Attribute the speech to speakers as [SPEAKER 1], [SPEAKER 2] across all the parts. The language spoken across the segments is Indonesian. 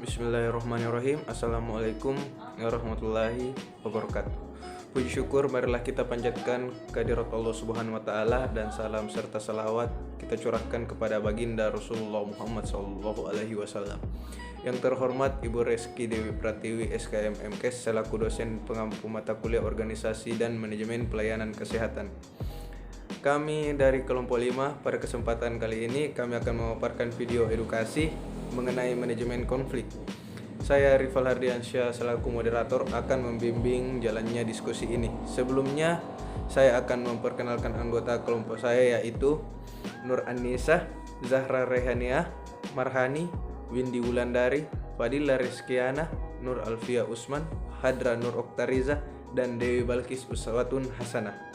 [SPEAKER 1] Bismillahirrahmanirrahim. Assalamualaikum warahmatullahi wabarakatuh. Puji syukur marilah kita panjatkan kehadirat Allah Subhanahu wa taala dan salam serta salawat kita curahkan kepada baginda Rasulullah Muhammad sallallahu alaihi wasallam. Yang terhormat Ibu Reski Dewi Pratiwi SKM MKes selaku dosen pengampu mata kuliah Organisasi dan Manajemen Pelayanan Kesehatan. Kami dari kelompok 5 pada kesempatan kali ini kami akan memaparkan video edukasi mengenai manajemen konflik. Saya Rifal Hardiansyah selaku moderator akan membimbing jalannya diskusi ini. Sebelumnya saya akan memperkenalkan anggota kelompok saya yaitu Nur Anissa, Zahra Rehaniah, Marhani, Windy Wulandari, Fadila Rizkiana, Nur Alfia Usman, Hadra Nur Oktariza, dan Dewi Balkis Uswatun Hasanah.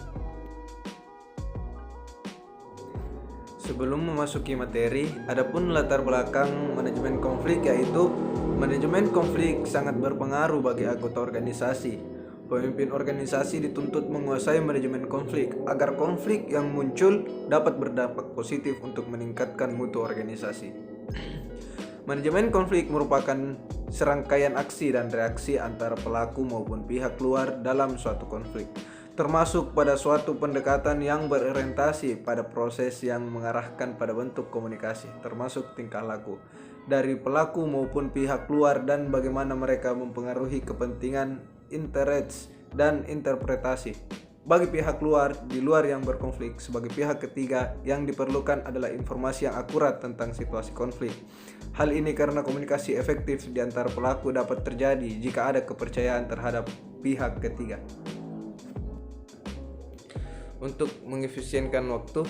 [SPEAKER 1] Sebelum memasuki materi, adapun latar belakang manajemen konflik yaitu manajemen konflik sangat berpengaruh bagi anggota organisasi. Pemimpin organisasi dituntut menguasai manajemen konflik agar konflik yang muncul dapat berdampak positif untuk meningkatkan mutu organisasi. Manajemen konflik merupakan serangkaian aksi dan reaksi antara pelaku maupun pihak luar dalam suatu konflik, termasuk pada suatu pendekatan yang berorientasi pada proses yang mengarahkan pada bentuk komunikasi, termasuk tingkah laku dari pelaku maupun pihak luar dan bagaimana mereka mempengaruhi kepentingan, interest, dan interpretasi. Bagi pihak luar, di luar yang berkonflik, sebagai pihak ketiga yang diperlukan adalah informasi yang akurat tentang situasi konflik. Hal ini karena komunikasi efektif di antara pelaku dapat terjadi jika ada kepercayaan terhadap pihak ketiga. Untuk mengefisienkan waktu,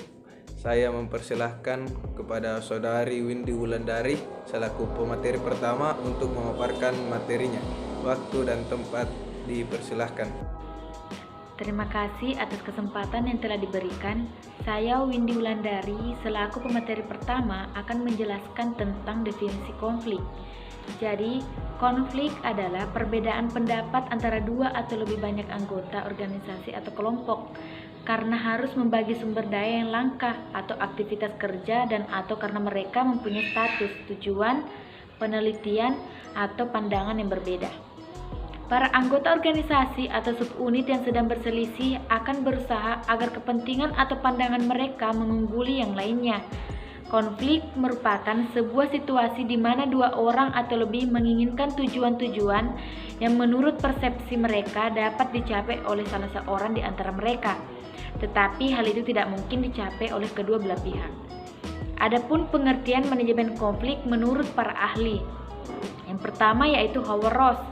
[SPEAKER 1] saya mempersilahkan kepada Saudari Windy Wulandari selaku pemateri pertama untuk memaparkan materinya. Waktu dan tempat dipersilahkan.
[SPEAKER 2] Terima kasih atas kesempatan yang telah diberikan. Saya Windy Wulandari selaku pemateri pertama akan menjelaskan tentang definisi konflik. Jadi, konflik adalah perbedaan pendapat antara dua atau lebih banyak anggota organisasi atau kelompok karena harus membagi sumber daya yang langka atau aktivitas kerja dan atau karena mereka mempunyai status, tujuan, penelitian, atau pandangan yang berbeda. Para anggota organisasi atau subunit yang sedang berselisih akan berusaha agar kepentingan atau pandangan mereka mengungguli yang lainnya. Konflik merupakan sebuah situasi di mana dua orang atau lebih menginginkan tujuan-tujuan yang menurut persepsi mereka dapat dicapai oleh salah seorang di antara mereka, tetapi hal itu tidak mungkin dicapai oleh kedua belah pihak. Adapun pengertian manajemen konflik menurut para ahli. Yang pertama yaitu Howard Ross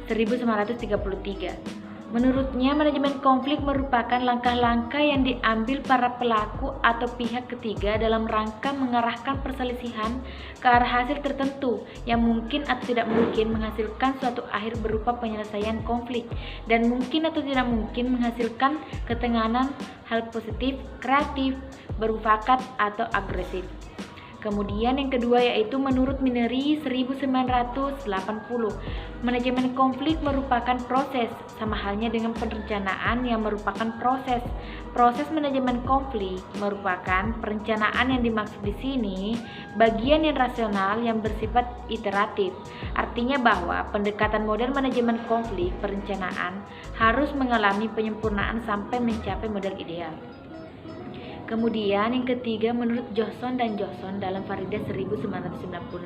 [SPEAKER 2] 1933. Menurutnya, manajemen konflik merupakan langkah-langkah yang diambil para pelaku atau pihak ketiga dalam rangka mengarahkan perselisihan ke arah hasil tertentu yang mungkin atau tidak mungkin menghasilkan suatu akhir berupa penyelesaian konflik dan mungkin atau tidak mungkin menghasilkan ketenangan, hal positif, kreatif, bermufakat atau agresif. Kemudian yang kedua yaitu menurut Mineri 1980, manajemen konflik merupakan proses, sama halnya dengan perencanaan yang merupakan proses. Proses manajemen konflik merupakan perencanaan yang dimaksud di sini bagian yang rasional yang bersifat iteratif. Artinya bahwa pendekatan model manajemen konflik perencanaan harus mengalami penyempurnaan sampai mencapai model ideal. Kemudian yang ketiga menurut Johnson dan Johnson dalam Farida 1996.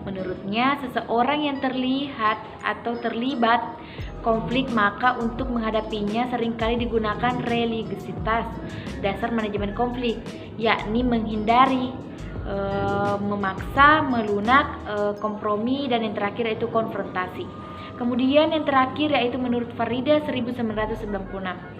[SPEAKER 2] Menurutnya seseorang yang terlihat atau terlibat konflik maka untuk menghadapinya seringkali digunakan religiositas dasar manajemen konflik, yakni menghindari, memaksa, melunak, kompromi, dan yang terakhir yaitu konfrontasi. Kemudian yang terakhir yaitu menurut Farida 1996.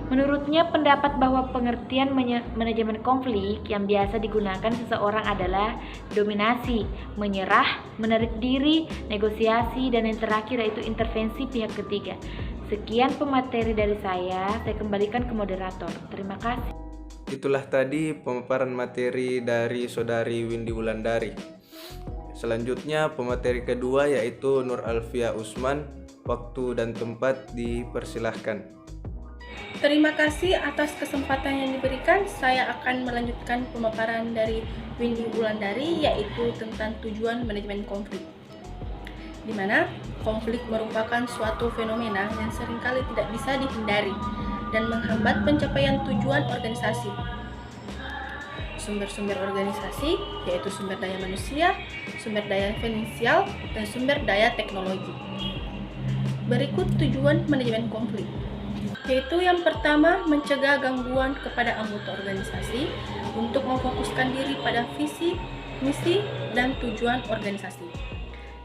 [SPEAKER 2] Menurutnya pendapat bahwa pengertian manajemen konflik yang biasa digunakan seseorang adalah dominasi, menyerah, menarik diri, negosiasi, dan yang terakhir yaitu intervensi pihak ketiga. Sekian pemateri dari saya kembalikan ke moderator. Terima kasih.
[SPEAKER 1] Itulah tadi pemaparan materi dari Saudari Windy Wulandari. Selanjutnya pemateri kedua yaitu Nur Alfia Usman. Waktu dan tempat dipersilahkan.
[SPEAKER 3] Terima kasih atas kesempatan yang diberikan. Saya akan melanjutkan pemaparan dari Windy Wulandari, yaitu tentang tujuan manajemen konflik. Di mana konflik merupakan suatu fenomena yang seringkali tidak bisa dihindari dan menghambat pencapaian tujuan organisasi. Sumber-sumber organisasi yaitu sumber daya manusia, sumber daya finansial, dan sumber daya teknologi. Berikut tujuan manajemen konflik, yaitu yang pertama, mencegah gangguan kepada anggota organisasi untuk memfokuskan diri pada visi, misi, dan tujuan organisasi,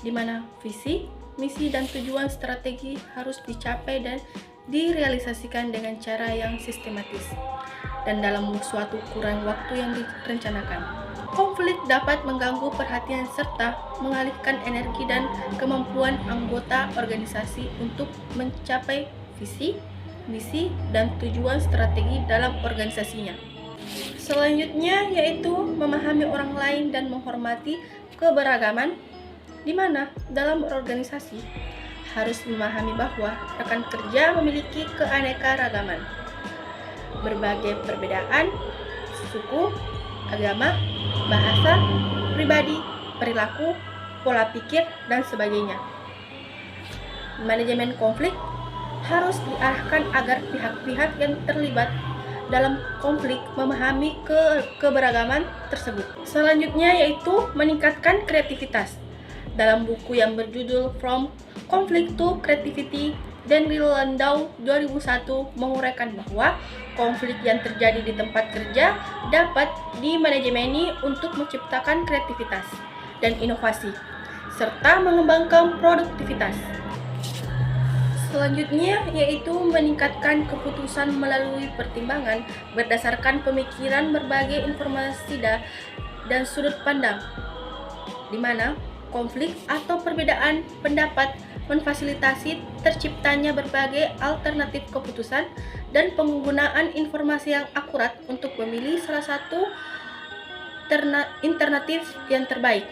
[SPEAKER 3] di mana visi, misi, dan tujuan strategi harus dicapai dan direalisasikan dengan cara yang sistematis dan dalam suatu kurun waktu yang direncanakan. Konflik dapat mengganggu perhatian serta mengalihkan energi dan kemampuan anggota organisasi untuk mencapai visi, misi, dan tujuan strategi dalam organisasinya. Selanjutnya yaitu memahami orang lain dan menghormati keberagaman, di mana dalam organisasi harus memahami bahwa rekan kerja memiliki keanekaragaman, berbagai perbedaan, suku, agama, bahasa, pribadi, perilaku, pola pikir, dan sebagainya. Manajemen konflik harus diarahkan agar pihak-pihak yang terlibat dalam konflik memahami keberagaman tersebut. Selanjutnya yaitu meningkatkan kreativitas. Dalam buku yang berjudul From Conflict to Creativity, Daniel Landau 2001 menguraikan bahwa konflik yang terjadi di tempat kerja dapat dimanajemeni untuk menciptakan kreativitas dan inovasi, serta mengembangkan produktivitas. Selanjutnya yaitu meningkatkan keputusan melalui pertimbangan berdasarkan pemikiran berbagai informasi dan sudut pandang, di mana konflik atau perbedaan pendapat memfasilitasi terciptanya berbagai alternatif keputusan dan penggunaan informasi yang akurat untuk memilih salah satu alternatif yang terbaik.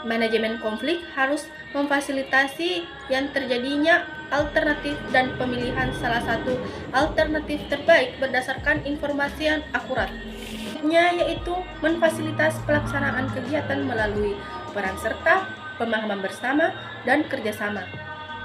[SPEAKER 3] Manajemen konflik harus memfasilitasi yang terjadinya alternatif dan pemilihan salah satu alternatif terbaik berdasarkan informasi yang akurat. Yaitu memfasilitasi pelaksanaan kegiatan melalui peran serta, pemahaman bersama, dan kerjasama,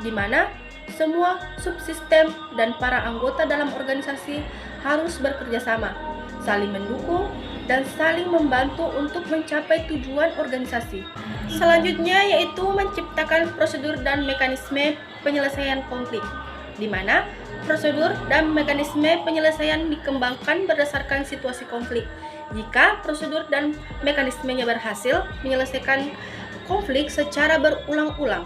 [SPEAKER 3] di mana semua subsistem dan para anggota dalam organisasi harus bekerja sama, saling mendukung, dan saling membantu untuk mencapai tujuan organisasi. Selanjutnya yaitu menciptakan prosedur dan mekanisme penyelesaian konflik, di mana prosedur dan mekanisme penyelesaian dikembangkan berdasarkan situasi konflik. Jika prosedur dan mekanismenya berhasil menyelesaikan konflik secara berulang-ulang,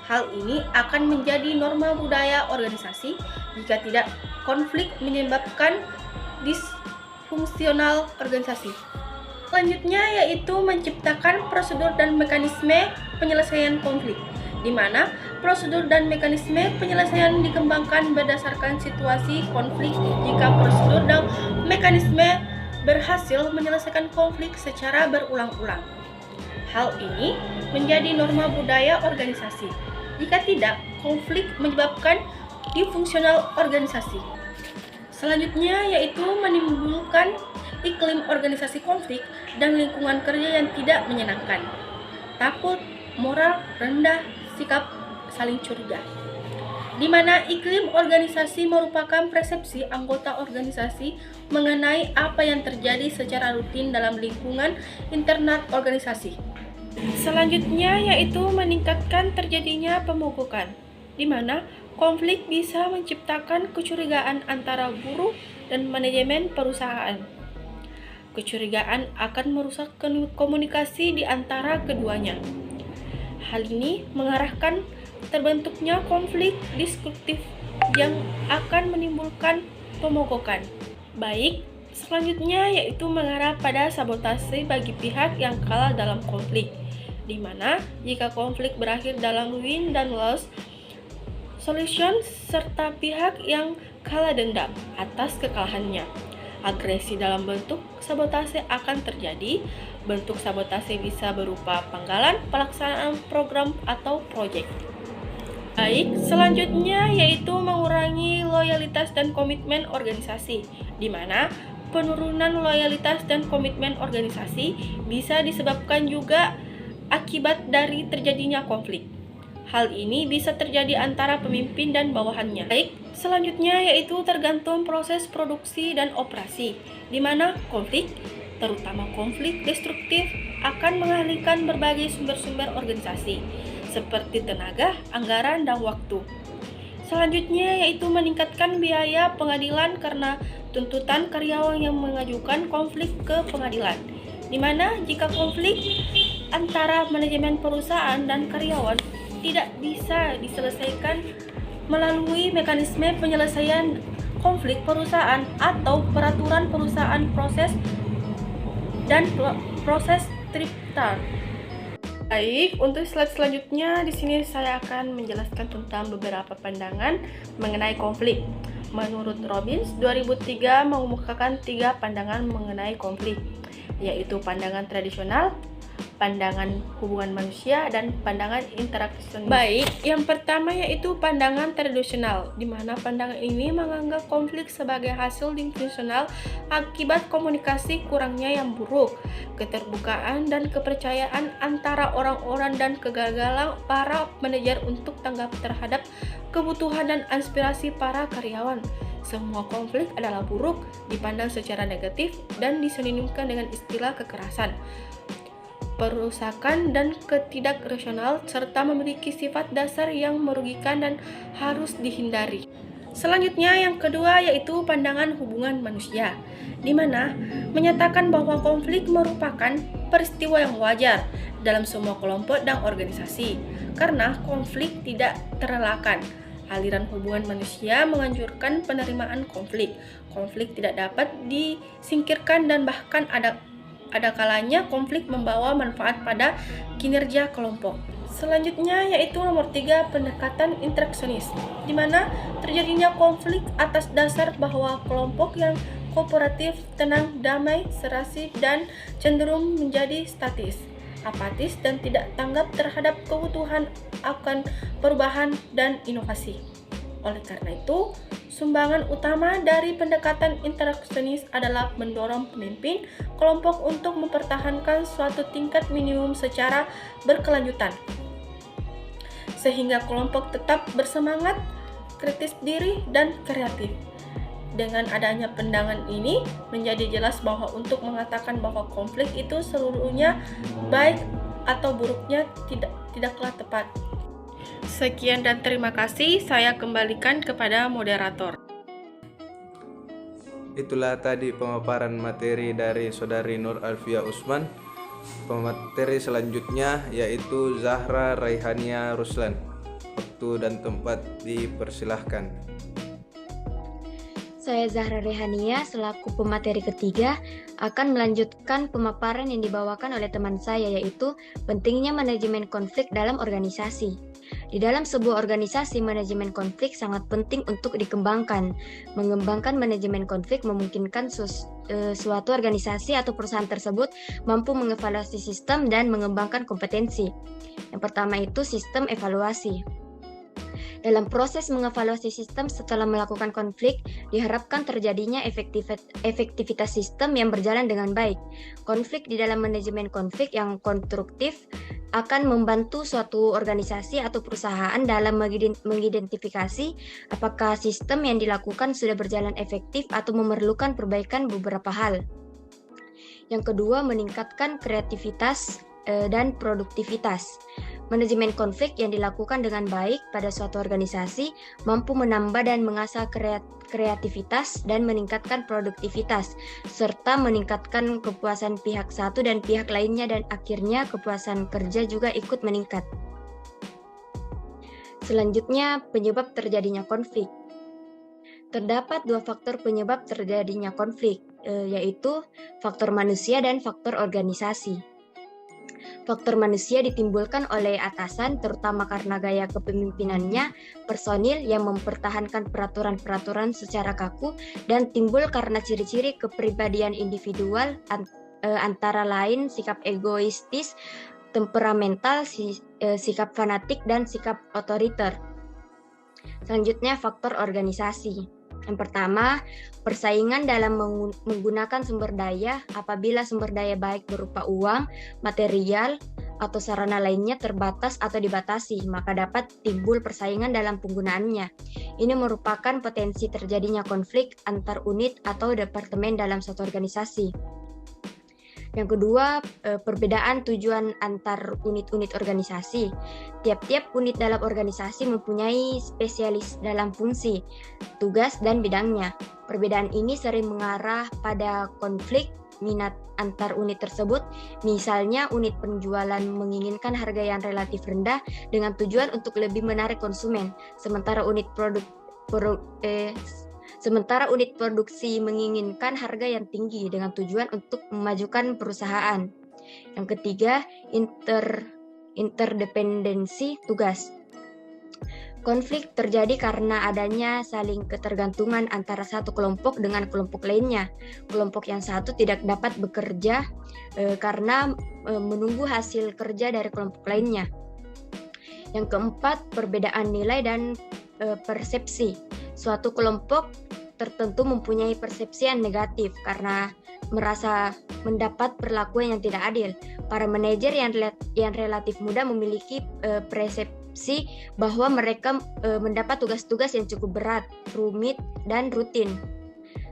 [SPEAKER 3] hal ini akan menjadi norma budaya organisasi. Jika tidak, konflik menyebabkan disfungsional organisasi. Selanjutnya yaitu menciptakan prosedur dan mekanisme penyelesaian konflik, di mana prosedur dan mekanisme penyelesaian dikembangkan berdasarkan situasi konflik. Jika prosedur dan mekanisme berhasil menyelesaikan konflik secara berulang-ulang, hal ini menjadi norma budaya organisasi. Jika tidak, konflik menyebabkan disfungsional organisasi. Selanjutnya yaitu menimbulkan iklim organisasi konflik dan lingkungan kerja yang tidak menyenangkan, takut, moral rendah, sikap saling curiga, di mana iklim organisasi merupakan persepsi anggota organisasi mengenai apa yang terjadi secara rutin dalam lingkungan internal organisasi. Selanjutnya yaitu meningkatkan terjadinya pemogokan, di mana konflik bisa menciptakan kecurigaan antara buruh dan manajemen perusahaan. Kecurigaan akan merusak komunikasi di antara keduanya. Hal ini mengarahkan terbentuknya konflik diskursif yang akan menimbulkan pemogokan. Baik, selanjutnya yaitu mengarah pada sabotase bagi pihak yang kalah dalam konflik, di mana jika konflik berakhir dalam win dan loss solution serta pihak yang kalah dendam atas kekalahannya, agresi dalam bentuk sabotase akan terjadi. Bentuk sabotase bisa berupa penggalan pelaksanaan program atau proyek. Baik, selanjutnya yaitu mengurangi loyalitas dan komitmen organisasi, di mana penurunan loyalitas dan komitmen organisasi bisa disebabkan juga akibat dari terjadinya konflik. Hal ini bisa terjadi antara pemimpin dan bawahannya. Baik, selanjutnya yaitu tergantung proses produksi dan operasi, di mana konflik, terutama konflik destruktif, akan mengalihkan berbagai sumber-sumber organisasi, seperti tenaga, anggaran, dan waktu. Selanjutnya yaitu meningkatkan biaya pengadilan karena tuntutan karyawan yang mengajukan konflik ke pengadilan, di mana jika konflik antara manajemen perusahaan dan karyawan tidak bisa diselesaikan melalui mekanisme penyelesaian konflik perusahaan atau peraturan perusahaan proses tripartit. Baik, untuk slide selanjutnya di sini saya akan menjelaskan tentang beberapa pandangan mengenai konflik. Menurut Robbins, 2003 mengemukakan 3 pandangan mengenai konflik, yaitu pandangan tradisional, pandangan hubungan manusia, dan pandangan interaksionis. Baik, yang pertama yaitu pandangan tradisional, di mana pandangan ini menganggap konflik sebagai hasil disfungsional akibat komunikasi kurangnya yang buruk, keterbukaan dan kepercayaan antara orang-orang, dan kegagalan para manajer untuk tanggap terhadap kebutuhan dan aspirasi para karyawan. Semua konflik adalah buruk, dipandang secara negatif, dan disinonimkan dengan istilah kekerasan, perusakan, dan ketidakrasional, serta memiliki sifat dasar yang merugikan dan harus dihindari. Selanjutnya yang kedua yaitu pandangan hubungan manusia, di mana menyatakan bahwa konflik merupakan peristiwa yang wajar dalam semua kelompok dan organisasi, karena konflik tidak terelakkan. Aliran hubungan manusia menganjurkan penerimaan konflik. Konflik tidak dapat disingkirkan dan bahkan ada kalanya konflik membawa manfaat pada kinerja kelompok. Selanjutnya yaitu nomor 3, pendekatan interaksionis, di mana terjadinya konflik atas dasar bahwa kelompok yang kooperatif, tenang, damai, serasi, dan cenderung menjadi statis, apatis, dan tidak tanggap terhadap kebutuhan akan perubahan dan inovasi. Oleh karena itu, sumbangan utama dari pendekatan interaksionis adalah mendorong pemimpin kelompok untuk mempertahankan suatu tingkat minimum secara berkelanjutan, sehingga kelompok tetap bersemangat, kritis diri, dan kreatif. Dengan adanya pandangan ini, menjadi jelas bahwa untuk mengatakan bahwa konflik itu seluruhnya baik atau buruknya tidaklah tepat. Sekian dan terima kasih, saya kembalikan kepada moderator.
[SPEAKER 1] Itulah tadi pemaparan materi dari Saudari Nur Alfia Usman. Pemateri selanjutnya yaitu Zahra Raihania Ruslan. Waktu dan tempat dipersilahkan.
[SPEAKER 4] Saya Zahra Rehania selaku pemateri ketiga akan melanjutkan pemaparan yang dibawakan oleh teman saya, yaitu pentingnya manajemen konflik dalam organisasi. Di dalam sebuah organisasi, manajemen konflik sangat penting untuk dikembangkan. Mengembangkan manajemen konflik memungkinkan suatu organisasi atau perusahaan tersebut mampu mengevaluasi sistem dan mengembangkan kompetensi. Yang pertama itu sistem evaluasi. Dalam proses mengevaluasi sistem setelah melakukan konflik, diharapkan terjadinya efektivitas sistem yang berjalan dengan baik. Konflik di dalam manajemen konflik yang konstruktif akan membantu suatu organisasi atau perusahaan dalam mengidentifikasi apakah sistem yang dilakukan sudah berjalan efektif atau memerlukan perbaikan beberapa hal. Yang kedua, meningkatkan kreativitas dan produktivitas. Manajemen konflik yang dilakukan dengan baik pada suatu organisasi mampu menambah dan mengasah kreativitas dan meningkatkan produktivitas, serta meningkatkan kepuasan pihak satu dan pihak lainnya, dan akhirnya kepuasan kerja juga ikut meningkat. Selanjutnya, penyebab terjadinya konflik. Terdapat 2 faktor penyebab terjadinya konflik, yaitu faktor manusia dan faktor organisasi. Faktor manusia ditimbulkan oleh atasan, terutama karena gaya kepemimpinannya, personil yang mempertahankan peraturan-peraturan secara kaku, dan timbul karena ciri-ciri kepribadian individual, antara lain sikap egoistis, temperamental, sikap fanatik, dan sikap otoriter. Selanjutnya, faktor organisasi. Yang pertama, persaingan dalam menggunakan sumber daya. Apabila sumber daya baik berupa uang, material, atau sarana lainnya terbatas atau dibatasi, maka dapat timbul persaingan dalam penggunaannya. Ini merupakan potensi terjadinya konflik antar unit atau departemen dalam suatu organisasi. Yang kedua, perbedaan tujuan antar unit-unit organisasi. Tiap-tiap unit dalam organisasi mempunyai spesialis dalam fungsi, tugas, dan bidangnya. Perbedaan ini sering mengarah pada konflik minat antar unit tersebut. Misalnya, unit penjualan menginginkan harga yang relatif rendah dengan tujuan untuk lebih menarik konsumen, sementara unit produksi menginginkan harga yang tinggi dengan tujuan untuk memajukan perusahaan. Yang ketiga, interdependensi tugas. Konflik terjadi karena adanya saling ketergantungan antara satu kelompok dengan kelompok lainnya. Kelompok yang satu tidak dapat bekerja karena menunggu hasil kerja dari kelompok lainnya. Yang keempat, perbedaan nilai dan persepsi. Suatu kelompok tertentu mempunyai persepsi yang negatif karena merasa mendapat perlakuan yang tidak adil. Para manajer yang relatif muda memiliki persepsi bahwa mereka mendapat tugas-tugas yang cukup berat, rumit, dan rutin.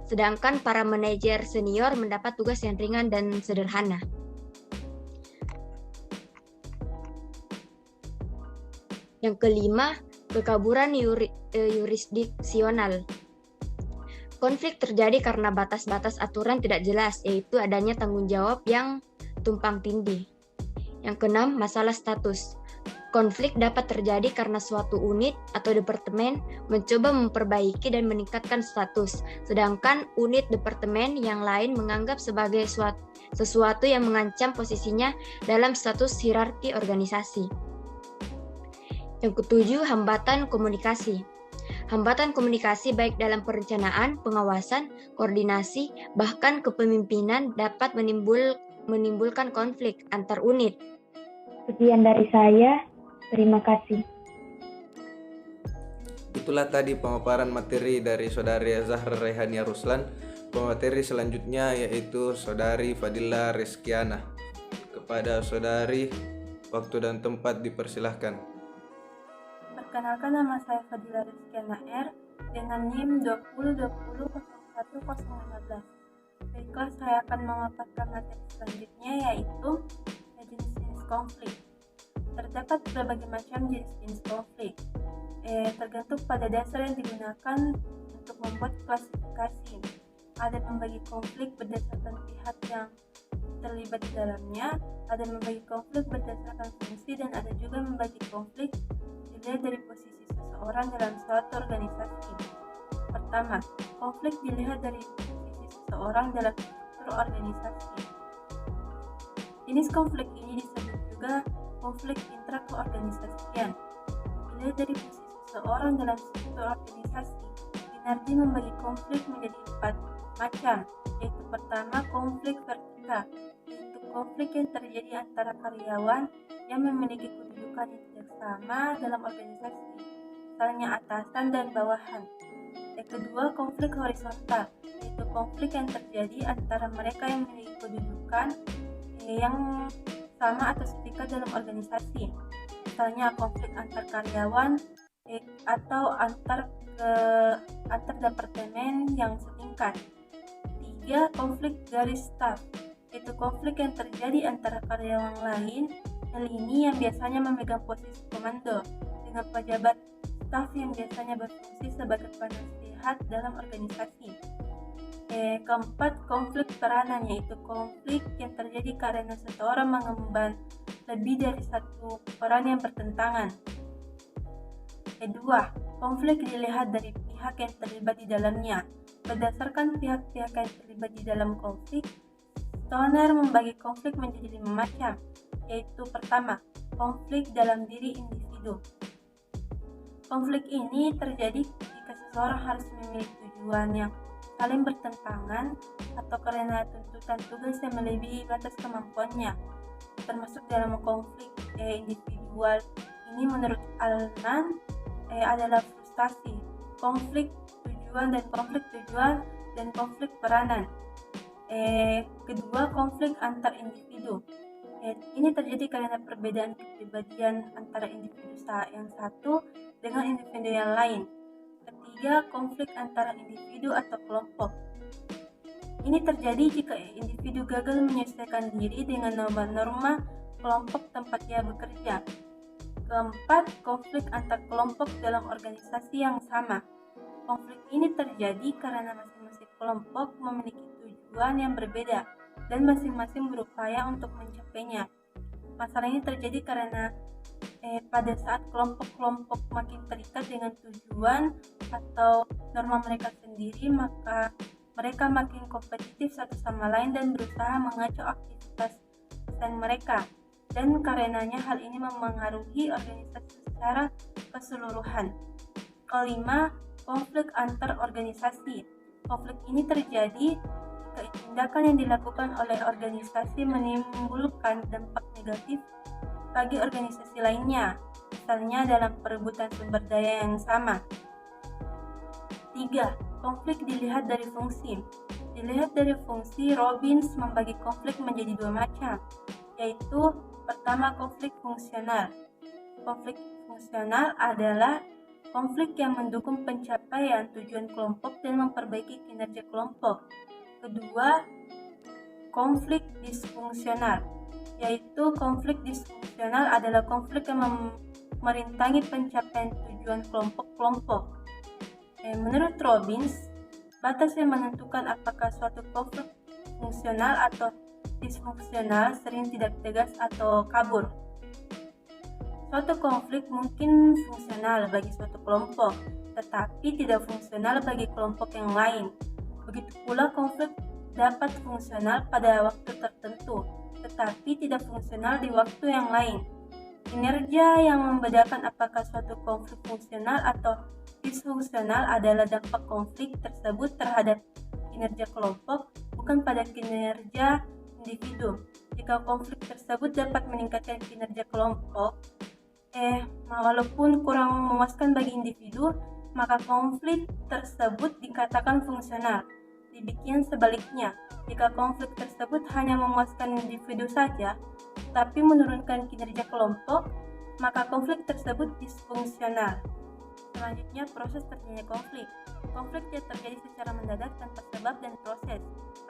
[SPEAKER 4] Sedangkan para manajer senior mendapat tugas yang ringan dan sederhana. Yang kelima, kekaburan yurisdiksional. Konflik terjadi karena batas-batas aturan tidak jelas, yaitu adanya tanggung jawab yang tumpang tindih. Yang keenam, masalah status. Konflik dapat terjadi karena suatu unit atau departemen mencoba memperbaiki dan meningkatkan status, sedangkan unit departemen yang lain menganggap sebagai sesuatu yang mengancam posisinya dalam status hierarki organisasi. Yang ketujuh, hambatan komunikasi. Hambatan komunikasi baik dalam perencanaan, pengawasan, koordinasi, bahkan kepemimpinan dapat menimbulkan konflik antar unit. Sekian dari saya, terima kasih.
[SPEAKER 1] Itulah tadi pemaparan materi dari Saudari Zahra Rehania Ruslan. Pemateri selanjutnya yaitu Saudari Fadila Reskiana. Kepada Saudari, waktu dan tempat dipersilahkan.
[SPEAKER 3] Perkenalkan, nama saya Fadila Reskiana R dengan NIM 2020011015. Baiklah, saya akan memaparkan materi selanjutnya yaitu jenis-jenis konflik. Terdapat berbagai macam jenis-jenis konflik, tergantung pada dasar yang digunakan untuk membuat klasifikasi. Ada membagi konflik berdasarkan pihak yang terlibat di dalamnya, ada membagi konflik berdasarkan fungsi, dan ada juga membagi konflik dilihat dari posisi seseorang dalam suatu organisasi. Pertama, konflik dilihat dari posisi seseorang dalam struktur organisasi. Jenis konflik ini disebut juga konflik intrakeorganisasian. Dilihat dari posisi seseorang dalam struktur organisasi, Dinardi membagi konflik menjadi 4 macam, yaitu pertama, konflik vertikal, yaitu konflik yang terjadi antara karyawan yang memiliki kedudukan yang tidak sama dalam organisasi, misalnya atasan dan bawahan. Yang kedua, konflik horizontal, yaitu konflik yang terjadi antara mereka yang memiliki kedudukan yang sama atau setingkat dalam organisasi, misalnya konflik antar karyawan atau antar departemen yang setingkat. Tiga, konflik garis staf, yaitu konflik yang terjadi antara karyawan lain dan ini yang biasanya memegang posisi komando dengan pejabat staf yang biasanya berfungsi sebagai penasihat dalam organisasi. Keempat, konflik peranan, yaitu konflik yang terjadi karena seseorang mengemban lebih dari satu peran yang bertentangan. Kedua, konflik dilihat dari pihak yang terlibat di dalamnya. Berdasarkan pihak-pihak yang terlibat di dalam konflik, Stoner membagi konflik menjadi 5 macam, yaitu pertama, konflik dalam diri individu. Konflik ini terjadi jika seseorang harus memiliki tujuan yang saling bertentangan atau karena tuntutan tugas yang melebihi batas kemampuannya. Termasuk dalam konflik individual ini menurut Alnan adalah prestasi, konflik tujuan dan konflik peranan. Kedua, konflik antar individu. Ini terjadi karena perbedaan kepribadian antara individu yang satu dengan individu yang lain. Ketiga, konflik antara individu atau kelompok. Ini terjadi jika individu gagal menyesuaikan diri dengan norma-norma kelompok tempat dia bekerja. Keempat, konflik antar kelompok dalam organisasi yang sama. Konflik ini terjadi karena masing-masing kelompok memiliki tujuan yang berbeda dan masing-masing berupaya untuk mencapainya. Masalah ini terjadi karena pada saat kelompok-kelompok makin terikat dengan tujuan atau norma mereka sendiri, maka mereka makin kompetitif satu sama lain dan berusaha mengacau aktivitas mereka. Dan karenanya hal ini memengaruhi organisasi secara keseluruhan. Kelima, konflik antar organisasi. Konflik ini terjadi jika tindakan yang dilakukan oleh organisasi menimbulkan dampak negatif bagi organisasi lainnya, misalnya dalam perebutan sumber daya yang sama. 3. Konflik dilihat dari fungsi. Dilihat dari fungsi, Robbins membagi konflik menjadi dua macam, yaitu pertama, konflik fungsional. Konflik fungsional adalah konflik yang mendukung pencapaian tujuan kelompok dan memperbaiki kinerja kelompok. Kedua, konflik disfungsional, yaitu konflik disfungsional adalah konflik yang merintangi pencapaian tujuan kelompok-kelompok. Menurut Robbins, batas yang menentukan apakah suatu konflik fungsional atau disfungsional sering tidak tegas atau kabur. Suatu konflik mungkin fungsional bagi suatu kelompok, tetapi tidak fungsional bagi kelompok yang lain. Begitu pula konflik dapat fungsional pada waktu tertentu, tetapi tidak fungsional di waktu yang lain. Kinerja yang membedakan apakah suatu konflik fungsional atau disfungsional adalah dampak konflik tersebut terhadap kinerja kelompok, bukan pada kinerja individu. Jika konflik tersebut dapat meningkatkan kinerja kelompok, walaupun kurang memuaskan bagi individu, maka konflik tersebut dikatakan fungsional. Demikian sebaliknya, jika konflik tersebut hanya memuaskan individu saja, tapi menurunkan kinerja kelompok, maka konflik tersebut disfungsional. Selanjutnya, proses terjadinya konflik. Konflik tidak terjadi secara mendadak tanpa sebab dan proses,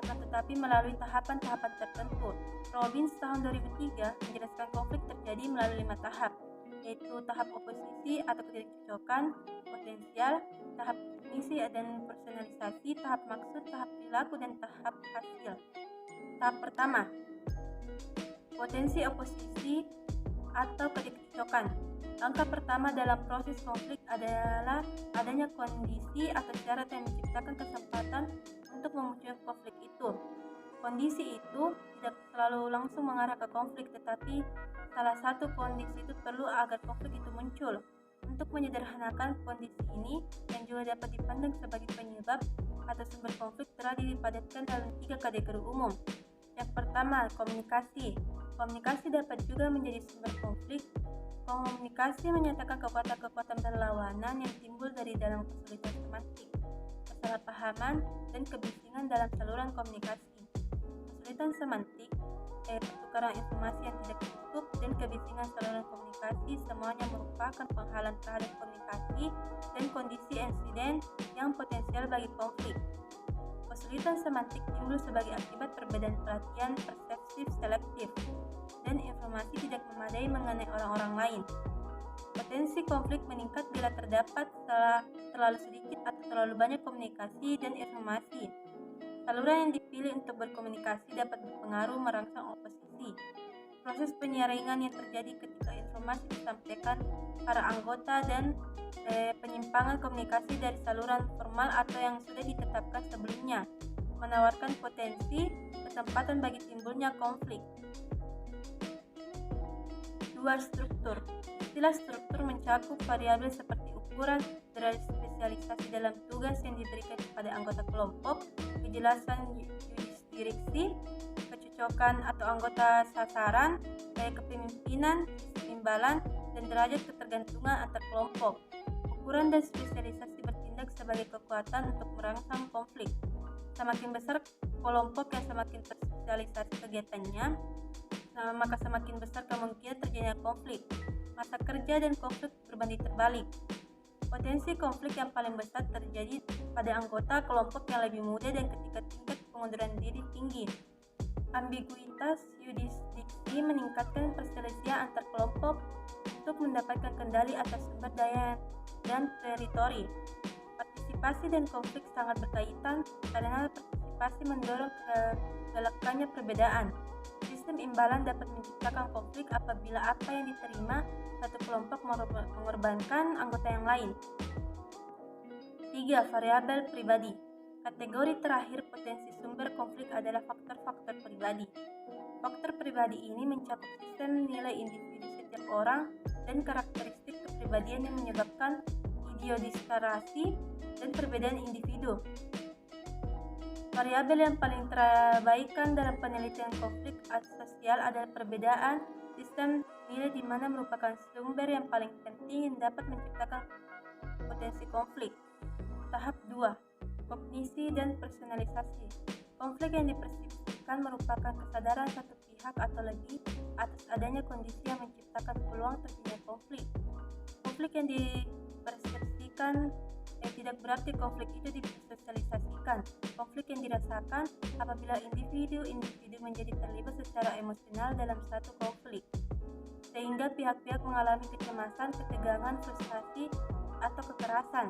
[SPEAKER 3] akan tetapi melalui tahapan-tahapan tertentu. Robbins tahun 2003 menjelaskan konflik terjadi melalui 5 tahap, yaitu tahap oposisi atau ketidakcocokan, potensial, tahap kognisi dan personalisasi, tahap maksud, tahap perilaku, dan tahap hasil. Tahap pertama, potensi oposisi atau ketidakcocokan. Langkah pertama dalam proses konflik adalah adanya kondisi atau syarat yang menciptakan kesempatan untuk memunculkan konflik itu. Kondisi itu tidak selalu langsung mengarah ke konflik, tetapi salah satu kondisi itu perlu agar konflik itu muncul. Untuk menyederhanakan kondisi ini, yang juga dapat dipandang sebagai penyebab atau sumber konflik, telah dipadatkan dalam 3 kategori umum. Yang pertama, komunikasi. Komunikasi dapat juga menjadi sumber konflik. Komunikasi menyatakan kekuatan-kekuatan berlawanan yang timbul dari dalam kesulitan semantik, kesalahpahaman, dan kebisingan dalam saluran komunikasi. Kesulitan semantik, pertukaran informasi yang tidak cukup, dan kebisingan saluran komunikasi semuanya merupakan penghalang terhadap komunikasi dan kondisi insiden yang potensial bagi konflik. Kesulitan semantik timbul sebagai akibat perbedaan perhatian perseptif selektif dan informasi tidak memadai mengenai orang-orang lain. Potensi konflik meningkat bila terdapat terlalu sedikit atau terlalu banyak komunikasi dan informasi. Saluran yang dipilih untuk berkomunikasi dapat berpengaruh merangsang oposisi. Proses penyaringan yang terjadi ketika informasi disampaikan para anggota dan penyimpangan komunikasi dari saluran formal atau yang sudah ditetapkan sebelumnya menawarkan potensi kesempatan bagi timbulnya konflik. 2. Struktur. Istilah struktur mencakup variabel seperti ukuran, derajat spesialisasi dalam tugas yang diberikan kepada anggota kelompok, kejelasan jurisdiksi, kecocokan atau anggota sasaran, gaya kepemimpinan, keseimbangan, dan derajat ketergantungan antar kelompok. ukuran dan spesialisasi bertindak sebagai kekuatan untuk merangsang konflik. Semakin besar kelompok yang semakin terspesialisasi kegiatannya, maka semakin besar kemungkinan terjadinya konflik. Masa kerja dan konflik berbanding terbalik. Potensi konflik yang paling besar terjadi pada anggota kelompok yang lebih muda dan ketika tingkat pengunduran diri tinggi. Ambiguitas yurisdiksi meningkatkan perselisihan antar kelompok untuk mendapatkan kendali atas sumber daya dan teritori. Partisipasi dan konflik sangat berkaitan karena partisipasi mendorong kegalakannya perbedaan. Sistem imbalan dapat menciptakan konflik apabila apa yang diterima satu kelompok mengorbankan anggota yang lain. 3. Variabel pribadi. Kategori terakhir potensi sumber konflik adalah faktor-faktor pribadi. Faktor pribadi ini mencakup sistem nilai individu setiap orang dan karakteristik kepribadian yang menyebabkan idiosinkrasi dan perbedaan individu. Variabel yang paling terabaikan dalam penelitian konflik sosial adalah perbedaan sistem nilai di mana merupakan sumber yang paling penting yang dapat menciptakan potensi konflik. Tahap 2. Kognisi dan personalisasi. Konflik yang dipersepsikan merupakan kesadaran satu pihak atau lebih atas adanya kondisi yang menciptakan peluang terjadinya konflik. Konflik yang dipersepsikan tidak berarti konflik itu disosialisasikan. Konflik yang dirasakan apabila individu-individu menjadi terlibat secara emosional dalam satu konflik, sehingga pihak-pihak mengalami kecemasan, ketegangan, frustasi, atau kekerasan.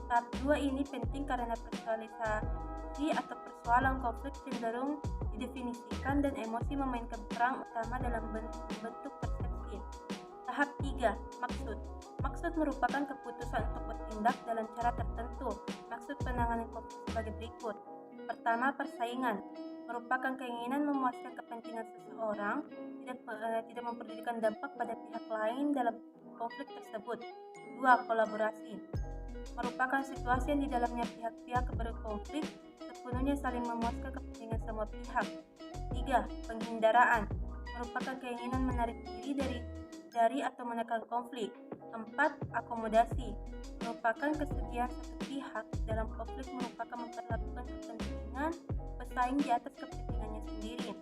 [SPEAKER 3] Tahap 2 ini penting karena personalisasi atau persoalan konflik cenderung didefinisikan dan emosi memainkan peran utama dalam bentuk persepsi. Tahap 3. Maksud. Maksud merupakan keputusan untuk bertindak dalam cara tertentu. Maksud penanganan konflik sebagai berikut. Pertama, persaingan. Merupakan keinginan memuaskan kepentingan seseorang, tidak mempedulikan dampak pada pihak lain dalam konflik tersebut. 2. Kolaborasi. Merupakan situasi yang di dalamnya pihak-pihak berkonflik sepenuhnya saling memuaskan kepentingan semua pihak. 3. Penghindaraan. Merupakan keinginan menarik diri dari atau menekan konflik. 4. Akomodasi. Merupakan kesediaan satu pihak dalam konflik merupakan memperlakukan kepentingan pesaing di atas kepentingannya sendiri.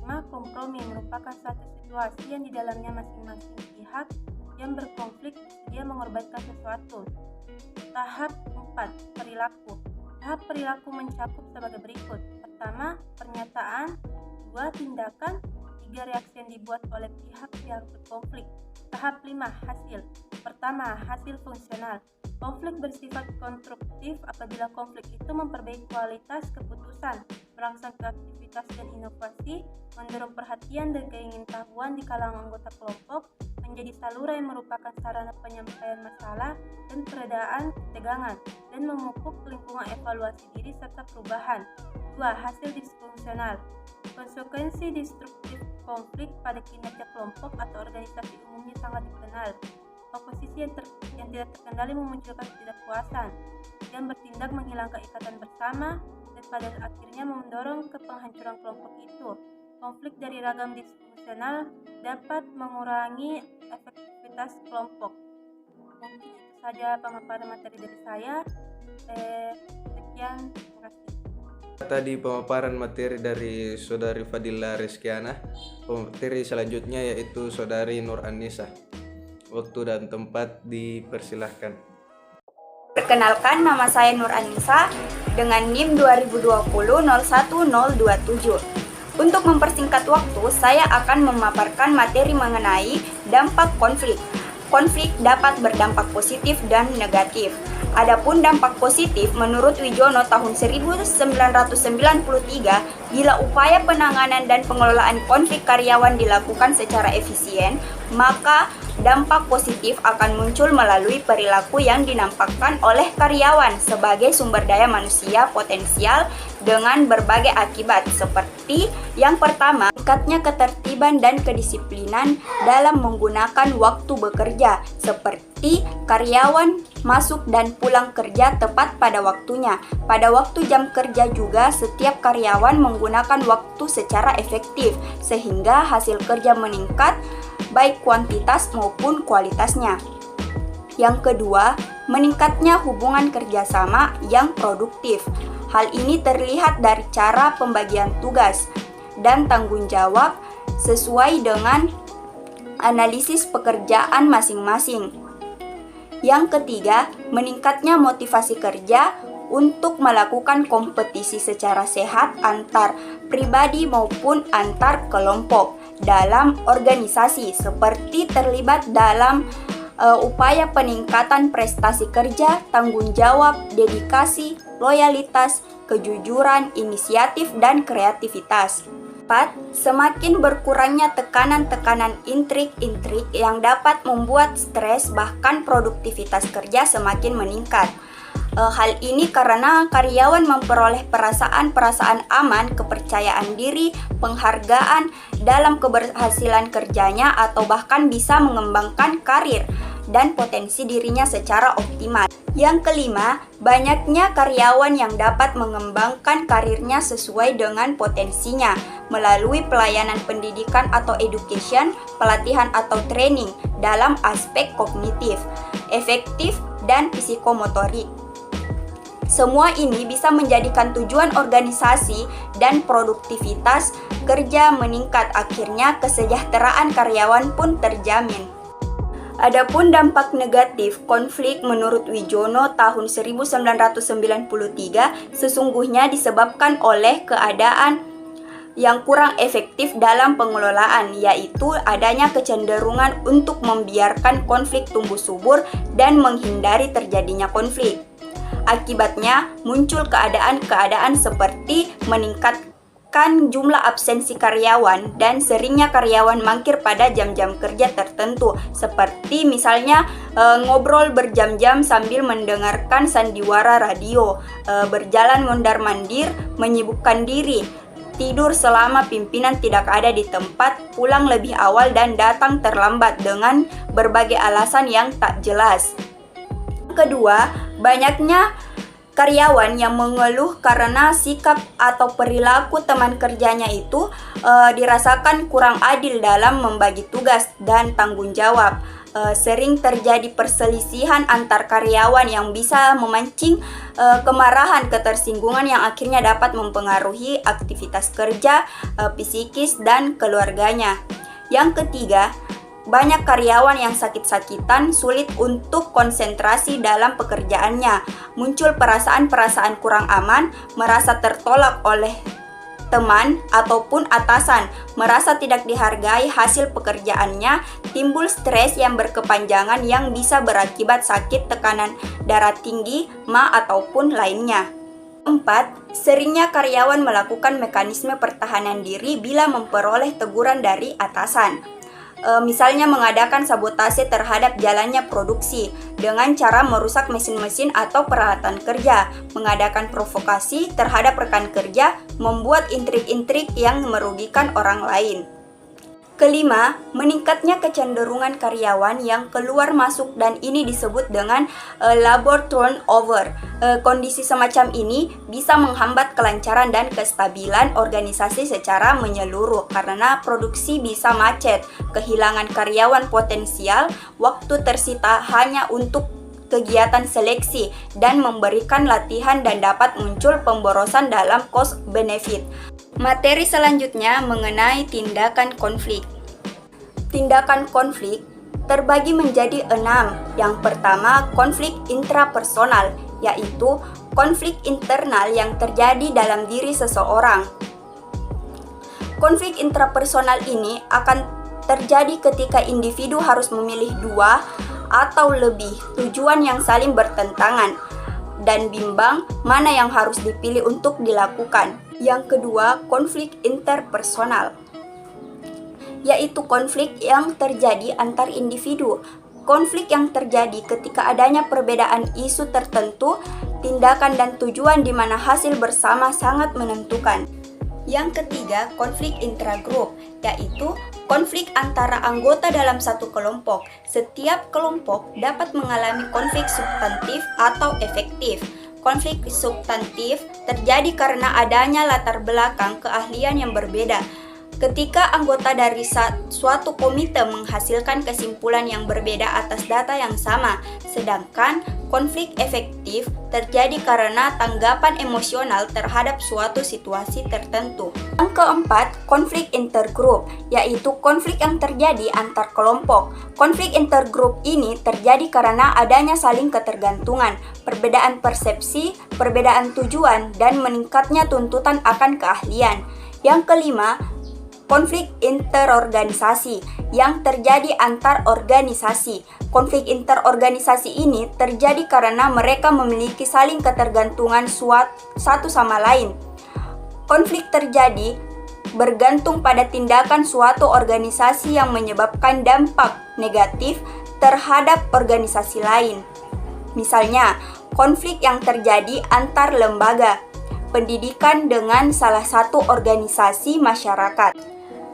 [SPEAKER 3] 5. Kompromi. Merupakan satu situasi yang di dalamnya masing-masing pihak yang berkonflik bersedia mengorbankan sesuatu. Tahap 4. Perilaku. Tahap perilaku mencakup sebagai berikut. Pertama, pernyataan. 2. Tindakan. 3. Reaksi yang dibuat oleh pihak-pihak berkonflik. Tahap 5. Hasil. Pertama, hasil fungsional. Konflik bersifat konstruktif apabila konflik itu memperbaiki kualitas keputusan, merangsang kreativitas dan inovasi, mendorong perhatian dan keingintahuan di kalangan anggota kelompok, menjadi saluran yang merupakan sarana penyampaian masalah dan peredaan ketegangan, dan memupuk lingkungan evaluasi diri serta perubahan. 2. Hasil disfungsional. Konsekuensi destruktif konflik pada kinerja kelompok atau organisasi umumnya sangat dikenal. Oposisi yang tidak terkendali memunculkan ketidakpuasan dan bertindak menghilangkan ikatan bersama dan pada akhirnya mendorong ke penghancuran kelompok itu. Konflik dari ragam disfungsional dapat mengurangi efektivitas kelompok. Mungkin itu saja pemaparan materi dari saya. Sekian, terima kasih.
[SPEAKER 1] Tadi pemaparan materi dari Saudari Fadila Rizkiana. Pemateri selanjutnya yaitu Saudari Nur Anissa. Waktu dan tempat dipersilahkan.
[SPEAKER 5] Perkenalkan, nama saya Nur Anissa dengan NIM 2020-01027. Untuk mempersingkat waktu, saya akan memaparkan materi mengenai dampak konflik. Konflik dapat berdampak positif dan negatif. Adapun dampak positif menurut Wijono tahun 1993, bila upaya penanganan dan pengelolaan konflik karyawan dilakukan secara efisien, maka dampak positif akan muncul melalui perilaku yang dinampakkan oleh karyawan sebagai sumber daya manusia potensial dengan berbagai akibat seperti yang pertama, meningkatnya ketertiban dan kedisiplinan dalam menggunakan waktu bekerja seperti karyawan masuk dan pulang kerja tepat pada waktunya. Pada waktu jam kerja juga setiap karyawan menggunakan waktu secara efektif sehingga hasil kerja meningkat baik kuantitas maupun kualitasnya. Yang kedua, meningkatnya hubungan kerjasama yang produktif. Hal ini terlihat dari cara pembagian tugas dan tanggung jawab sesuai dengan analisis pekerjaan masing-masing. Yang ketiga, meningkatnya motivasi kerja untuk melakukan kompetisi secara sehat antar pribadi maupun antar kelompok dalam organisasi, seperti terlibat dalam upaya peningkatan prestasi kerja, tanggung jawab, dedikasi, loyalitas, kejujuran, inisiatif, dan kreativitas. 4. Semakin berkurangnya tekanan-tekanan intrik-intrik yang dapat membuat stres bahkan produktivitas kerja semakin meningkat. Hal ini karena karyawan memperoleh perasaan-perasaan aman, kepercayaan diri, penghargaan dalam keberhasilan kerjanya atau bahkan bisa mengembangkan karir dan potensi dirinya secara optimal. Yang kelima, banyaknya karyawan yang dapat mengembangkan karirnya sesuai dengan potensinya melalui pelayanan pendidikan atau education, pelatihan atau training dalam aspek kognitif, efektif, dan psikomotorik. Semua ini bisa menjadikan tujuan organisasi dan produktivitas kerja meningkat, akhirnya kesejahteraan karyawan pun terjamin. Adapun dampak negatif konflik menurut Wijono tahun 1993 sesungguhnya disebabkan oleh keadaan yang kurang efektif dalam pengelolaan, yaitu adanya kecenderungan untuk membiarkan konflik tumbuh subur dan menghindari terjadinya konflik. Akibatnya muncul keadaan-keadaan seperti meningkatkan jumlah absensi karyawan dan seringnya karyawan mangkir pada jam-jam kerja tertentu, seperti misalnya ngobrol berjam-jam sambil mendengarkan sandiwara radio, berjalan mondar-mandir, menyibukkan diri, tidur selama pimpinan tidak ada di tempat, pulang lebih awal dan datang terlambat dengan berbagai alasan yang tak jelas. Kedua, banyaknya karyawan yang mengeluh karena sikap atau perilaku teman kerjanya itu dirasakan kurang adil dalam membagi tugas dan tanggung jawab. Sering terjadi perselisihan antar karyawan yang bisa memancing kemarahan, ketersinggungan yang akhirnya dapat mempengaruhi aktivitas kerja, psikis, dan keluarganya. Yang ketiga, banyak karyawan yang sakit-sakitan, sulit untuk konsentrasi dalam pekerjaannya, muncul perasaan-perasaan kurang aman, merasa tertolak oleh teman ataupun atasan, merasa tidak dihargai hasil pekerjaannya, timbul stres yang berkepanjangan yang bisa berakibat sakit, tekanan darah tinggi, MA ataupun lainnya. 4. Seringnya karyawan melakukan mekanisme pertahanan diri bila memperoleh teguran dari atasan. Misalnya mengadakan sabotase terhadap jalannya produksi dengan cara merusak mesin-mesin atau peralatan kerja, mengadakan provokasi terhadap rekan kerja, membuat intrik-intrik yang merugikan orang lain. Kelima, meningkatnya kecenderungan karyawan yang keluar masuk dan ini disebut dengan labor turnover. Kondisi semacam ini bisa menghambat kelancaran dan kestabilan organisasi secara menyeluruh karena produksi bisa macet, kehilangan karyawan potensial, waktu tersita hanya untuk kegiatan seleksi dan memberikan latihan dan dapat muncul pemborosan dalam cost benefit. Materi selanjutnya mengenai tindakan konflik. Tindakan konflik terbagi menjadi 6. Yang pertama, konflik intrapersonal, yaitu konflik internal yang terjadi dalam diri seseorang. Konflik intrapersonal ini akan terjadi ketika individu harus memilih dua atau lebih tujuan yang saling bertentangan dan bimbang mana yang harus dipilih untuk dilakukan. Yang kedua, konflik interpersonal, yaitu konflik yang terjadi antar individu. Konflik yang terjadi ketika adanya perbedaan isu tertentu, tindakan dan tujuan di mana hasil bersama sangat menentukan. Yang ketiga, konflik intragrup, yaitu konflik antara anggota dalam satu kelompok. Setiap kelompok dapat mengalami konflik substantif atau efektif. Konflik substantif terjadi karena adanya latar belakang keahlian yang berbeda. Ketika anggota dari suatu komite menghasilkan kesimpulan yang berbeda atas data yang sama, sedangkan konflik efektif terjadi karena tanggapan emosional terhadap suatu situasi tertentu. Yang keempat, konflik intergrup, yaitu konflik yang terjadi antar kelompok. Konflik intergrup ini terjadi karena adanya saling ketergantungan, perbedaan persepsi, perbedaan tujuan, dan meningkatnya tuntutan akan keahlian. Yang kelima, konflik interorganisasi yang terjadi antar organisasi. Konflik interorganisasi ini terjadi karena mereka memiliki saling ketergantungan satu sama lain. Konflik terjadi bergantung pada tindakan suatu organisasi yang menyebabkan dampak negatif terhadap organisasi lain. Misalnya, konflik yang terjadi antar lembaga pendidikan dengan salah satu organisasi masyarakat.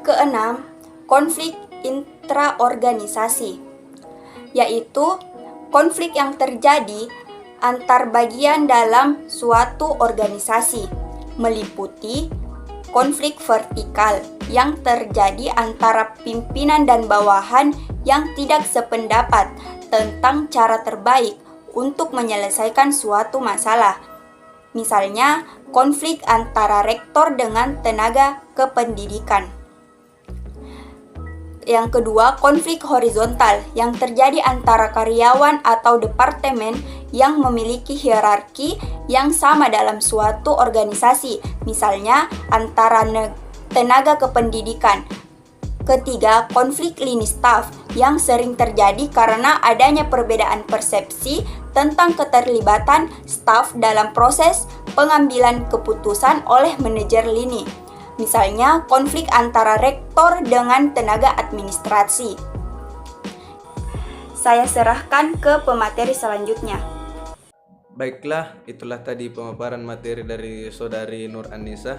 [SPEAKER 5] Keenam, konflik intraorganisasi, yaitu konflik yang terjadi antar bagian dalam suatu organisasi, meliputi konflik vertikal yang terjadi antara pimpinan dan bawahan yang tidak sependapat tentang cara terbaik untuk menyelesaikan suatu masalah. Misalnya, konflik antara rektor dengan tenaga kependidikan. Yang kedua, konflik horizontal yang terjadi antara karyawan atau departemen yang memiliki hierarki yang sama dalam suatu organisasi, misalnya antara tenaga kependidikan. Ketiga, konflik lini staf yang sering terjadi karena adanya perbedaan persepsi tentang keterlibatan staf dalam proses pengambilan keputusan oleh manajer lini. Misalnya, konflik antara rektor dengan tenaga administrasi. Saya serahkan ke pemateri selanjutnya.
[SPEAKER 1] Baiklah, itulah tadi pemaparan materi dari Saudari Nur Anissa.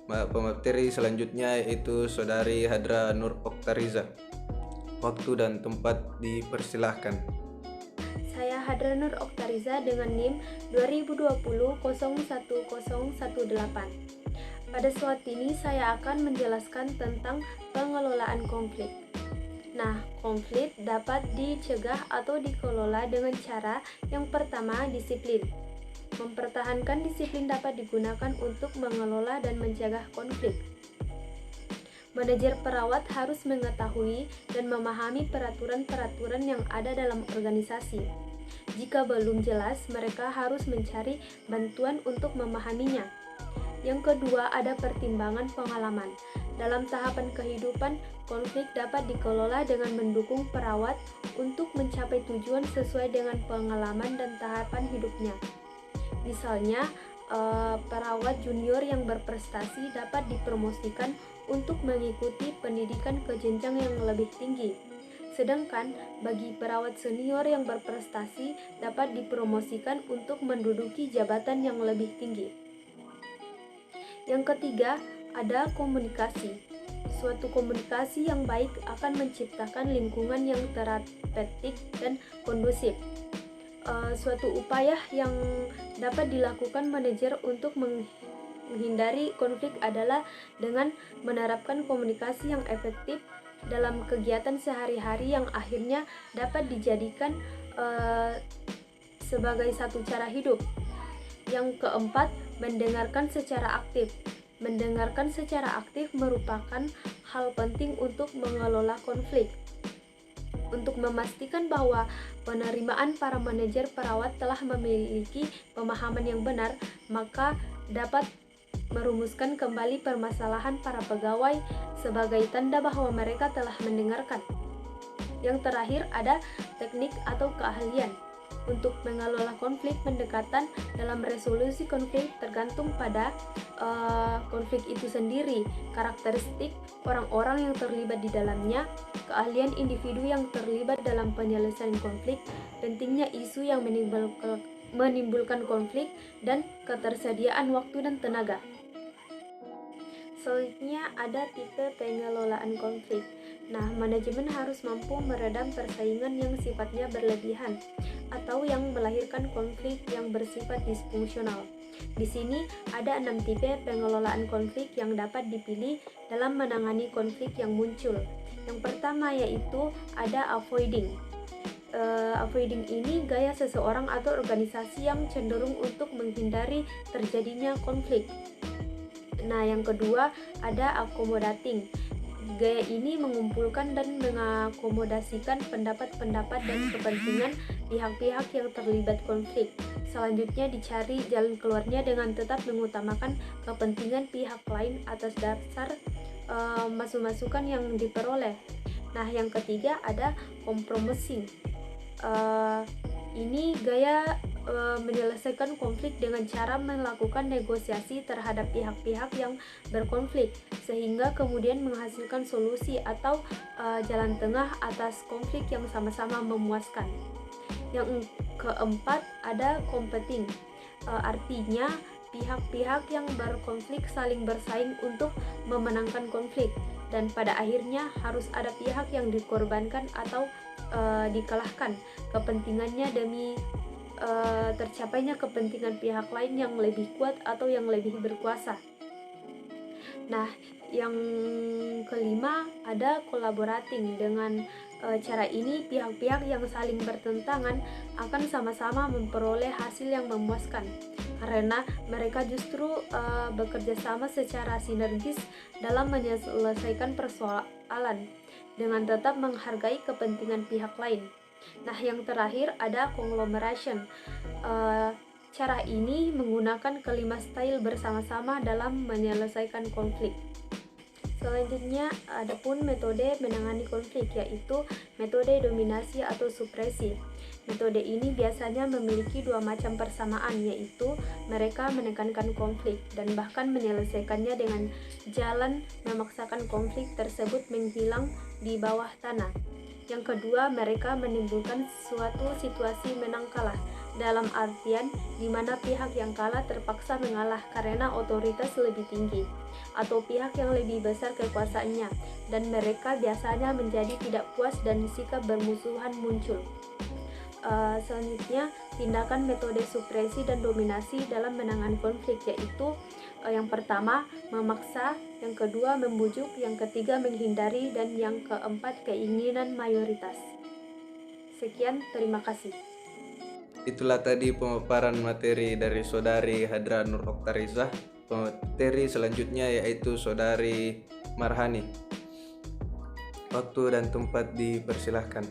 [SPEAKER 1] Pemateri selanjutnya yaitu Saudari Hadra Nur Oktariza. Waktu dan tempat dipersilahkan.
[SPEAKER 6] Saya Hadra Nur Oktariza dengan NIM 2020-010118. Pada saat ini saya akan menjelaskan tentang pengelolaan konflik. Nah, konflik dapat dicegah atau dikelola dengan cara yang pertama, disiplin. Mempertahankan disiplin dapat digunakan untuk mengelola dan mencegah konflik. Manajer perawat harus mengetahui dan memahami peraturan-peraturan yang ada dalam organisasi. Jika belum jelas, mereka harus mencari bantuan untuk memahaminya. Yang kedua, ada pertimbangan pengalaman. Dalam tahapan kehidupan, konflik dapat dikelola dengan mendukung perawat untuk mencapai tujuan sesuai dengan pengalaman dan tahapan hidupnya. Misalnya, perawat junior yang berprestasi dapat dipromosikan untuk mengikuti pendidikan ke jenjang yang lebih tinggi. Sedangkan bagi perawat senior yang berprestasi dapat dipromosikan untuk menduduki jabatan yang lebih tinggi. Yang ketiga, ada komunikasi. Suatu komunikasi yang baik akan menciptakan lingkungan yang terapeutik dan kondusif. Suatu upaya yang dapat dilakukan manajer untuk menghindari konflik adalah dengan menerapkan komunikasi yang efektif dalam kegiatan sehari-hari yang akhirnya dapat dijadikan sebagai satu cara hidup. Yang keempat, mendengarkan secara aktif. Mendengarkan secara aktif merupakan hal penting untuk mengelola konflik. Untuk memastikan bahwa penerimaan para manajer perawat telah memiliki pemahaman yang benar, maka dapat merumuskan kembali permasalahan para pegawai sebagai tanda bahwa mereka telah mendengarkan. Yang terakhir, ada teknik atau keahlian. Untuk mengelola konflik, pendekatan dalam resolusi konflik tergantung pada konflik itu sendiri, karakteristik orang-orang yang terlibat di dalamnya, keahlian individu yang terlibat dalam penyelesaian konflik, pentingnya isu yang menimbulkan konflik, dan ketersediaan waktu dan tenaga. Selanjutnya ada tipe pengelolaan konflik. Nah, manajemen harus mampu meredam persaingan yang sifatnya berlebihan atau yang melahirkan konflik yang bersifat disfungsional. Di sini ada 6 tipe pengelolaan konflik yang dapat dipilih dalam menangani konflik yang muncul. Yang pertama yaitu ada avoiding. Avoiding ini gaya seseorang atau organisasi yang cenderung untuk menghindari terjadinya konflik. Nah, yang kedua ada accommodating. Gaya ini mengumpulkan dan mengakomodasikan pendapat-pendapat dan kepentingan pihak-pihak yang terlibat konflik. Selanjutnya dicari jalan keluarnya dengan tetap mengutamakan kepentingan pihak lain atas dasar masukan yang diperoleh. Nah, yang ketiga ada compromising. Ini gaya menyelesaikan konflik dengan cara melakukan negosiasi terhadap pihak-pihak yang berkonflik sehingga kemudian menghasilkan solusi atau jalan tengah atas konflik yang sama-sama memuaskan. Yang keempat ada competing. Artinya pihak-pihak yang berkonflik saling bersaing untuk memenangkan konflik dan pada akhirnya harus ada pihak yang dikorbankan atau dikalahkan kepentingannya demi tercapainya kepentingan pihak lain yang lebih kuat atau yang lebih berkuasa. Nah, yang kelima ada collaborating. Dengan cara ini pihak-pihak yang saling bertentangan akan sama-sama memperoleh hasil yang memuaskan karena mereka justru bekerja sama secara sinergis dalam menyelesaikan persoalan dengan tetap menghargai kepentingan pihak lain. Nah, yang terakhir ada conglomeration. Cara ini menggunakan kelima style bersama-sama dalam menyelesaikan konflik. Selanjutnya, ada pun metode menangani konflik, yaitu metode dominasi atau supresi. Metode ini biasanya memiliki dua macam persamaan, yaitu mereka menekankan konflik dan bahkan menyelesaikannya dengan jalan memaksakan konflik tersebut menghilang di bawah tanah. Yang kedua, mereka menimbulkan suatu situasi menang kalah, dalam artian di mana pihak yang kalah terpaksa mengalah karena otoritas lebih tinggi atau pihak yang lebih besar kekuasaannya, dan mereka biasanya menjadi tidak puas dan sikap bermusuhan muncul. Selanjutnya, tindakan metode supresi dan dominasi dalam menangani konflik, yaitu yang pertama memaksa, yang kedua membujuk, yang ketiga menghindari, dan yang keempat keinginan mayoritas. Sekian, terima kasih.
[SPEAKER 1] Itulah tadi pemaparan materi dari Saudari Hadra Nur Oktarizah. Materi selanjutnya yaitu Saudari Marhani. Waktu dan tempat dipersilahkan.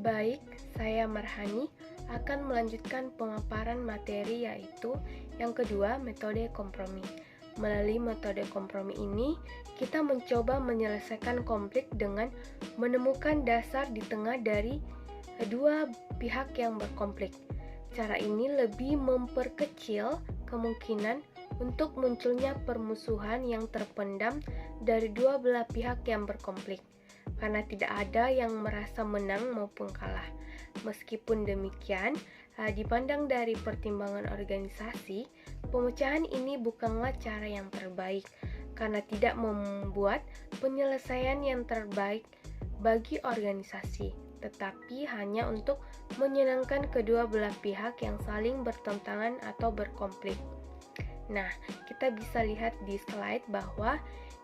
[SPEAKER 7] Baik, saya Marhani akan melanjutkan pemaparan materi yaitu yang kedua, metode kompromi. Melalui metode kompromi ini, kita mencoba menyelesaikan konflik dengan menemukan dasar di tengah dari dua pihak yang berkonflik. Cara ini lebih memperkecil kemungkinan untuk munculnya permusuhan yang terpendam dari dua belah pihak yang berkonflik, karena tidak ada yang merasa menang maupun kalah. Meskipun demikian, dipandang dari pertimbangan organisasi, pemecahan ini bukanlah cara yang terbaik karena tidak membuat penyelesaian yang terbaik bagi organisasi, tetapi hanya untuk menyenangkan kedua belah pihak yang saling bertentangan atau berkonflik. Nah, kita bisa lihat di slide bahwa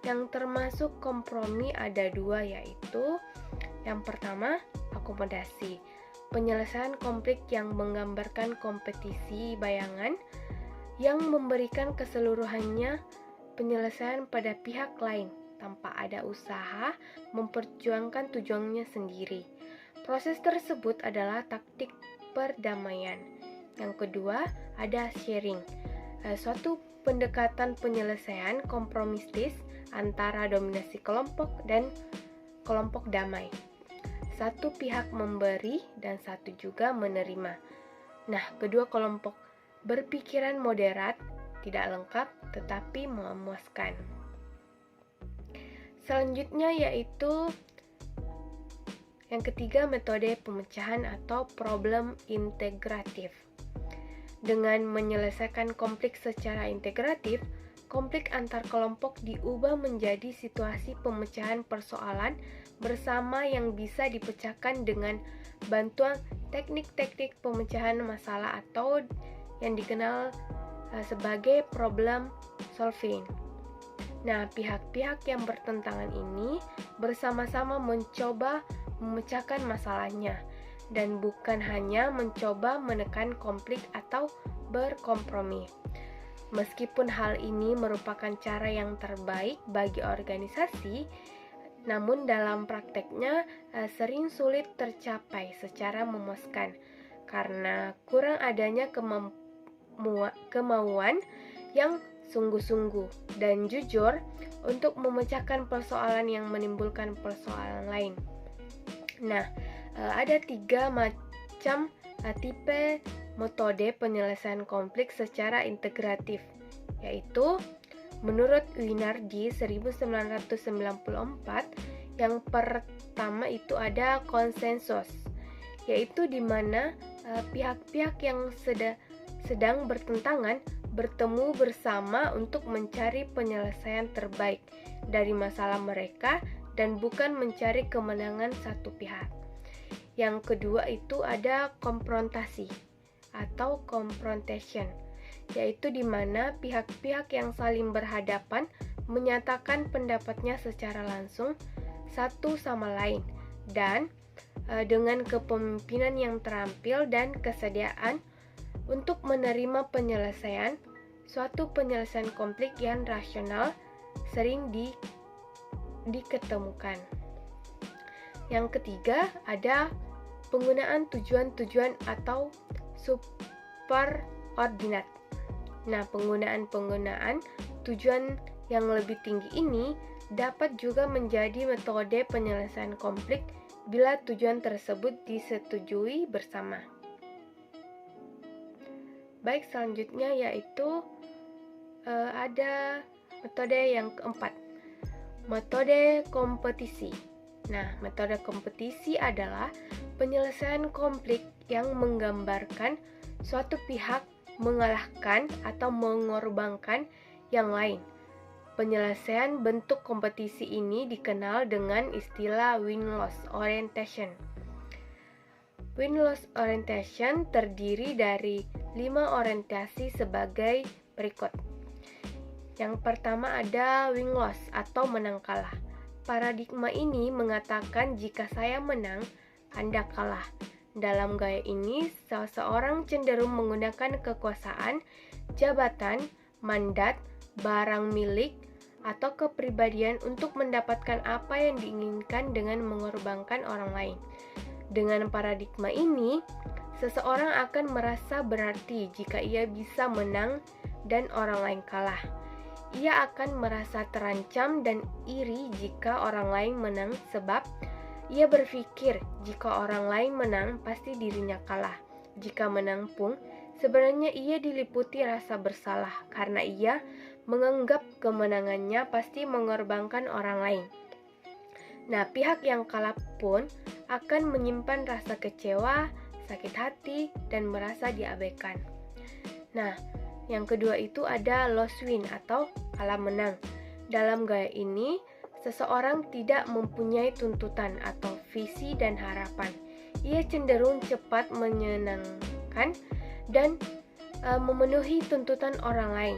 [SPEAKER 7] yang termasuk kompromi ada dua, yaitu yang pertama, akomodasi. Penyelesaian konflik yang menggambarkan kompetisi bayangan yang memberikan keseluruhannya penyelesaian pada pihak lain tanpa ada usaha memperjuangkan tujuannya sendiri. Proses tersebut adalah taktik perdamaian. Yang kedua, ada sharing. Suatu pendekatan penyelesaian kompromistis antara dominasi kelompok dan kelompok damai. Satu pihak memberi dan satu juga menerima. Nah, kedua kelompok berpikiran moderat, tidak lengkap tetapi memuaskan. Selanjutnya yaitu yang ketiga, metode pemecahan atau problem integratif. Dengan menyelesaikan konflik secara integratif, konflik antar kelompok diubah menjadi situasi pemecahan persoalan bersama yang bisa dipecahkan dengan bantuan teknik-teknik pemecahan masalah atau yang dikenal sebagai problem solving. Nah, pihak-pihak yang bertentangan ini bersama-sama mencoba memecahkan masalahnya dan bukan hanya mencoba menekan konflik atau berkompromi. Meskipun hal ini merupakan cara yang terbaik bagi organisasi, namun dalam prakteknya sering sulit tercapai secara memuaskan karena kurang adanya kemauan yang sungguh-sungguh dan jujur untuk memecahkan persoalan yang menimbulkan persoalan lain. Nah, ada 3 macam tipe metode penyelesaian konflik secara integratif, yaitu menurut Winardi 1994, yang pertama itu ada konsensus, yaitu di mana pihak-pihak yang sedang bertentangan bertemu bersama untuk mencari penyelesaian terbaik dari masalah mereka dan bukan mencari kemenangan satu pihak. Yang kedua itu ada konfrontasi atau confrontation, yaitu di mana pihak-pihak yang saling berhadapan menyatakan pendapatnya secara langsung satu sama lain dan dengan kepemimpinan yang terampil dan kesediaan untuk menerima suatu penyelesaian konflik yang rasional sering diketemukan. Yang ketiga ada penggunaan tujuan-tujuan atau superordinat. Nah, penggunaan tujuan yang lebih tinggi ini dapat juga menjadi metode penyelesaian konflik bila tujuan tersebut disetujui bersama. Baik, selanjutnya yaitu ada metode yang keempat, metode kompetisi. Nah, metode kompetisi adalah penyelesaian konflik yang menggambarkan suatu pihak mengalahkan atau mengorbankan yang lain. Penyelesaian bentuk kompetisi ini dikenal dengan istilah win-loss orientation. Win-loss orientation terdiri dari 5 orientasi sebagai berikut. Yang pertama ada win-loss atau menang kalah. Paradigma ini mengatakan jika saya menang, Anda kalah. Dalam gaya ini, seseorang cenderung menggunakan kekuasaan, jabatan, mandat, barang milik, atau kepribadian untuk mendapatkan apa yang diinginkan dengan mengorbankan orang lain. Dengan paradigma ini, seseorang akan merasa berarti jika ia bisa menang dan orang lain kalah. Ia akan merasa terancam dan iri jika orang lain menang sebab ia berpikir jika orang lain menang pasti dirinya kalah. Jika menang pun, sebenarnya ia diliputi rasa bersalah karena ia menganggap kemenangannya pasti mengorbankan orang lain. Nah, pihak yang kalah pun akan menyimpan rasa kecewa, sakit hati, dan merasa diabaikan. Nah, yang kedua itu ada loss win atau kalah menang. Dalam gaya ini, seseorang tidak mempunyai tuntutan atau visi dan harapan. Ia cenderung cepat menyenangkan dan memenuhi tuntutan orang lain.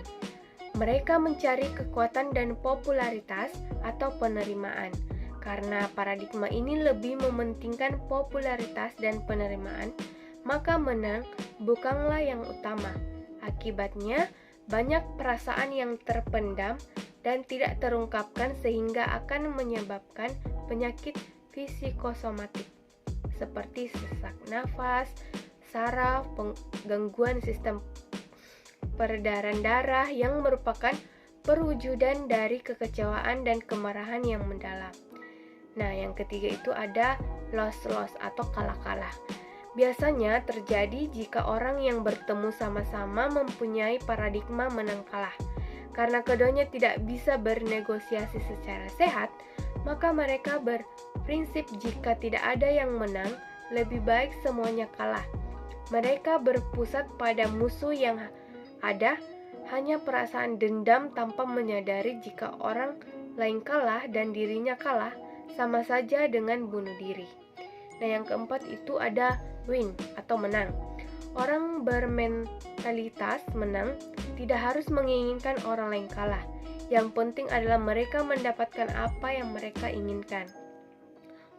[SPEAKER 7] Mereka mencari kekuatan dan popularitas atau penerimaan. Karena paradigma ini lebih mementingkan popularitas dan penerimaan, maka menang bukanlah yang utama. Akibatnya, banyak perasaan yang terpendam dan tidak terungkapkan sehingga akan menyebabkan penyakit psikosomatik seperti sesak nafas, saraf, gangguan sistem peredaran darah yang merupakan perwujudan dari kekecewaan dan kemarahan yang mendalam. Nah, yang ketiga itu ada loss-loss atau kalah-kalah. Biasanya terjadi jika orang yang bertemu sama-sama mempunyai paradigma menang kalah. Karena keduanya tidak bisa bernegosiasi secara sehat, maka mereka berprinsip jika tidak ada yang menang, lebih baik semuanya kalah. Mereka berpusat pada musuh yang ada, hanya perasaan dendam tanpa menyadari jika orang lain kalah dan dirinya kalah, sama saja dengan bunuh diri. Nah, yang keempat itu ada win atau menang. Orang bermentalitas menang tidak harus menginginkan orang lain kalah. Yang penting adalah mereka mendapatkan apa yang mereka inginkan.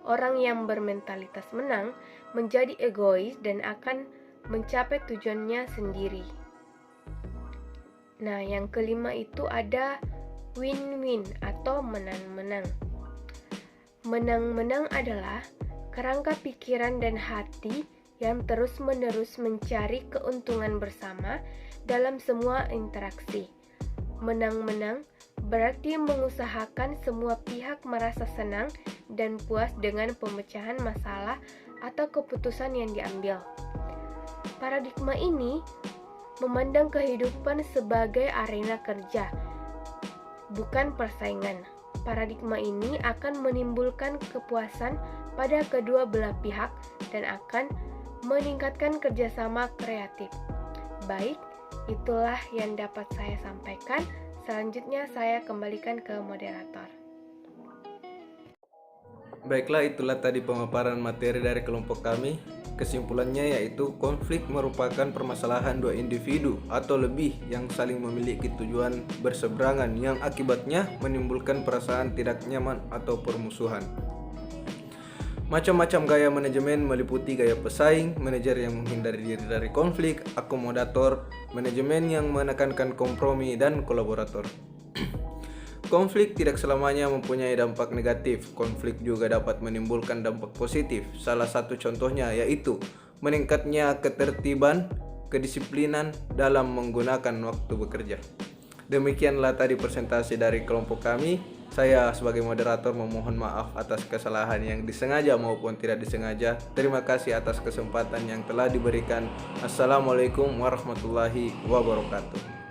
[SPEAKER 7] Orang yang bermentalitas menang menjadi egois dan akan mencapai tujuannya sendiri. Nah, yang kelima itu ada win-win atau menang-menang. Menang-menang adalah kerangka pikiran dan hati yang terus-menerus mencari keuntungan bersama dalam semua interaksi. Menang-menang berarti mengusahakan semua pihak merasa senang dan puas dengan pemecahan masalah atau keputusan yang diambil. Paradigma ini memandang kehidupan sebagai arena kerja, bukan persaingan. Paradigma ini akan menimbulkan kepuasan pada kedua belah pihak dan akan meningkatkan kerjasama kreatif. Baik, itulah yang dapat saya sampaikan. Selanjutnya saya kembalikan ke moderator.
[SPEAKER 1] Baiklah, itulah tadi pemaparan materi dari kelompok kami. Kesimpulannya yaitu konflik merupakan permasalahan dua individu atau lebih yang saling memiliki tujuan berseberangan yang akibatnya menimbulkan perasaan tidak nyaman atau permusuhan. Macam-macam gaya manajemen meliputi gaya pesaing, manajer yang menghindari diri dari konflik, akomodator, manajemen yang menekankan kompromi, dan kolaborator. Konflik tidak selamanya mempunyai dampak negatif. Konflik juga dapat menimbulkan dampak positif. Salah satu contohnya yaitu meningkatnya ketertiban, kedisiplinan dalam menggunakan waktu bekerja. Demikianlah tadi presentasi dari kelompok kami. Saya sebagai moderator memohon maaf atas kesalahan yang disengaja maupun tidak disengaja. Terima kasih atas kesempatan yang telah diberikan. Assalamualaikum warahmatullahi wabarakatuh.